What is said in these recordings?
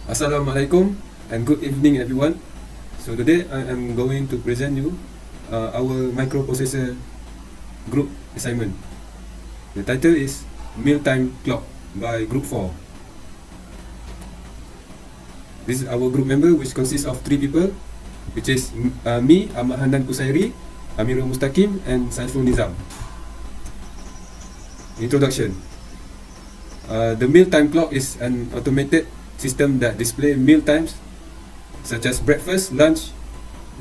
Assalamualaikum and good evening everyone. So today I am going to present you our microprocessor group assignment. The title is Mealtime Clock by Group 4. This is our group member which consists of 3 people, which is me, Ahmad Handan Kusairi, Amirul Mustaqim and Saiful Nizam. Introduction. The mealtime clock is an automated system that displays meal times such as breakfast, lunch,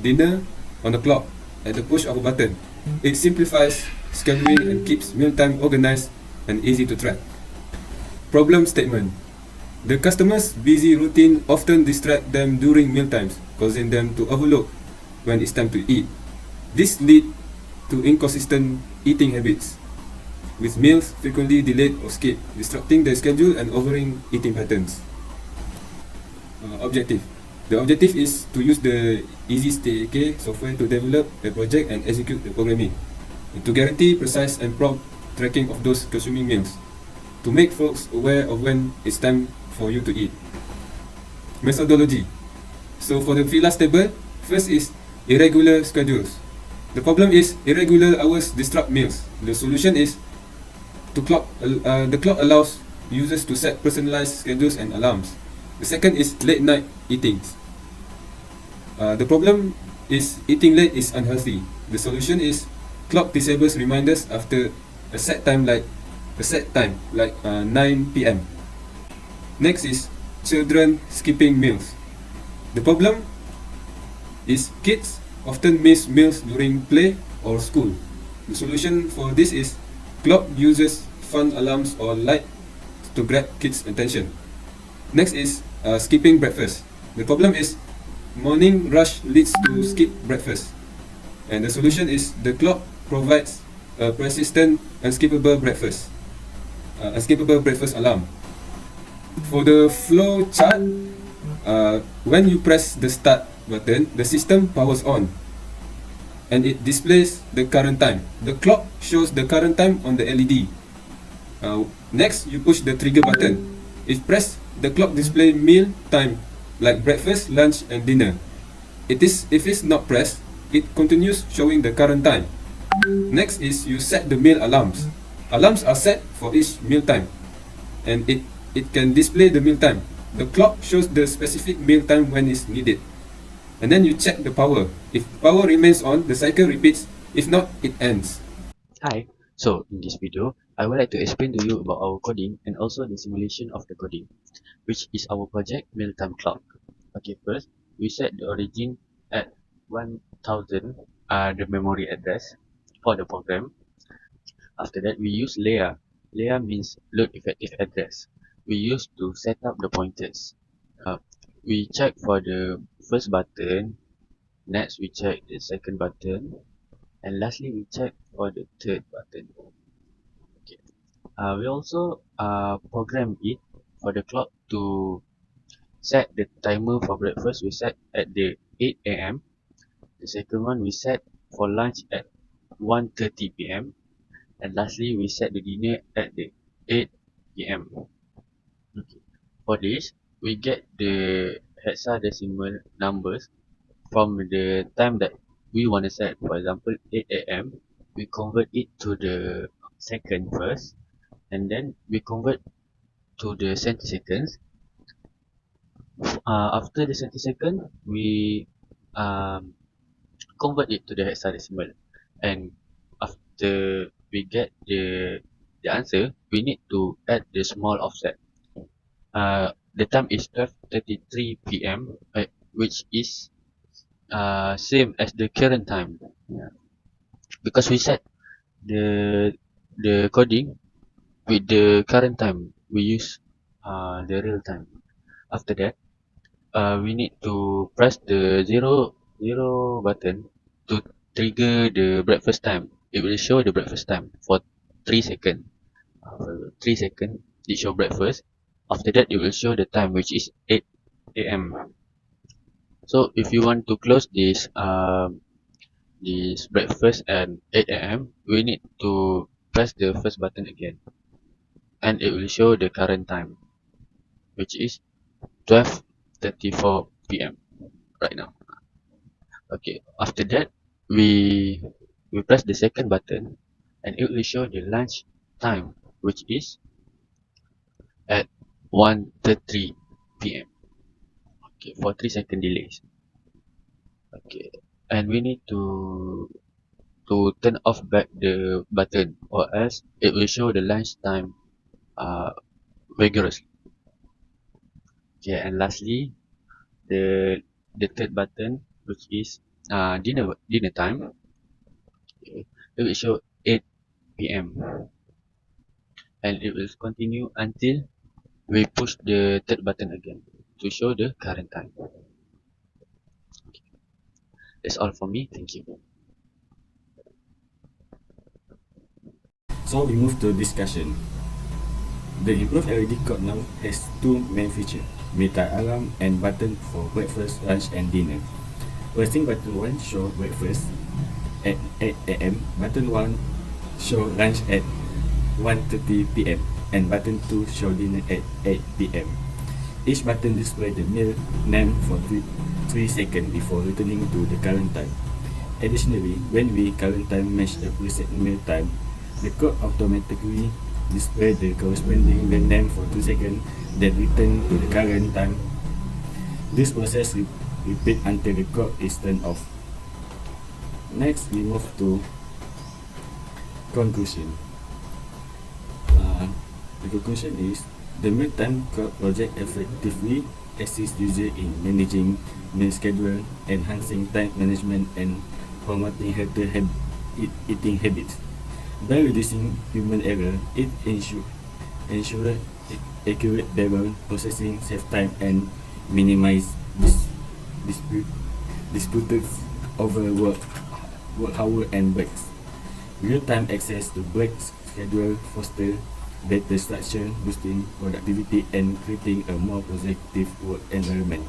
dinner on the clock at the push of a button. It simplifies scheduling and keeps mealtime organized and easy to track. Problem statement. The customer's busy routine often distracts them during mealtimes, causing them to overlook when it's time to eat. This leads to inconsistent eating habits, with meals frequently delayed or skipped, disrupting their schedule and overing eating patterns. Objective. The objective is to use the EasyStayK software to develop the project and execute the programming, to guarantee precise and prompt tracking of those consuming meals, to make folks aware of when it's time for you to eat. Methodology. So for the FILAS table, first is irregular schedules. The problem is irregular hours disrupt meals. The solution is the clock allows users to set personalized schedules and alarms. The second is late night eatings. The problem is eating late is unhealthy. The solution is clock disables reminders after a set time like 9 p.m. Next is children skipping meals. The problem is kids often miss meals during play or school. The solution for this is clock uses fun alarms or light to grab kids' attention. Next is skipping breakfast. The problem is morning rush leads to skip breakfast, and the solution is the clock provides a persistent unskippable breakfast alarm. For the flow chart, when you press the start button, the system powers on and it displays the current time. The clock shows the current time on the LED. Next, you push the trigger button. If pressed, the clock displays meal time like breakfast, lunch and dinner. If it's not pressed, it continues showing the current time. Next is you set the meal alarms. Alarms are set for each meal time and it can display the meal time. The clock shows the specific meal time when it's needed. And then you check the power. If power remains on, the cycle repeats. If not, it ends. Hi, so in this video, I would like to explain to you about our coding and also the simulation of the coding, which is our project mealtime clock. Okay, first, we set the origin at 1000, the memory address for the program. After that, we use layer. Layer means load effective address. We use to set up the pointers. We check for the first button. Next, we check the second button. And lastly, we check for the third button. Okay. We also program it for the clock to set the timer for breakfast. We set at the 8 a.m. The second one we set for lunch at 1:30 p.m. And lastly, we set the dinner at the 8 p.m. Okay. For this, we get the hexadecimal numbers from the time that we want to set. For example, 8 a.m. we convert it to the second first, and then we convert to the centiseconds. After the centisecond, we convert it to the hexadecimal, and after we get the answer, we need to add the small offset. The time is 12:33 p.m., which is same as the current time. Yeah. Because we set the coding with the current time, we use the real time. After that, we need to press the zero button to trigger the breakfast time. It will show the breakfast time for 3 seconds. For 3 seconds, it show breakfast. After that, it will show the time, which is 8 a.m. So if you want to close this breakfast at 8 a.m., we need to press the first button again, and it will show the current time, which is 1:34 p.m. right now. Okay, after that we press the second button and it will show the lunch time, which is at 1:30 p.m. Okay, for 3-second delays. Okay, and we need to turn off back the button, or else it will show the lunch time vigorously. Okay, and lastly, the third button, which is dinner time. Okay, it will show 8 p.m. and it will continue until we push the third button again to show the current time. That's all from me. Thank you. So we move to discussion. The improved LED clock now has two main features: meter alarm and button for breakfast, lunch and dinner. Pressing button 1 show breakfast at 8 a.m. Button 1 show lunch at 1:30 p.m. and button 2 show dinner at 8 p.m. Each button displays the meal name for 3 seconds before returning to the current time. Additionally, when we current time match the preset meal time, the clock automatically displays the corresponding meal name for 2 seconds, then return to the current time. This process repeat until the clock is turned off. Next, we move to conclusion. The conclusion is the mealtime clock project effectively assists users in managing meal schedule, enhancing time management, and promoting healthy eating habits. By reducing human error, it ensures accurate barrel processing, save time, and minimize disputes over work hour and breaks. Real-time access to break schedule foster better structure, boosting productivity and creating a more positive work environment.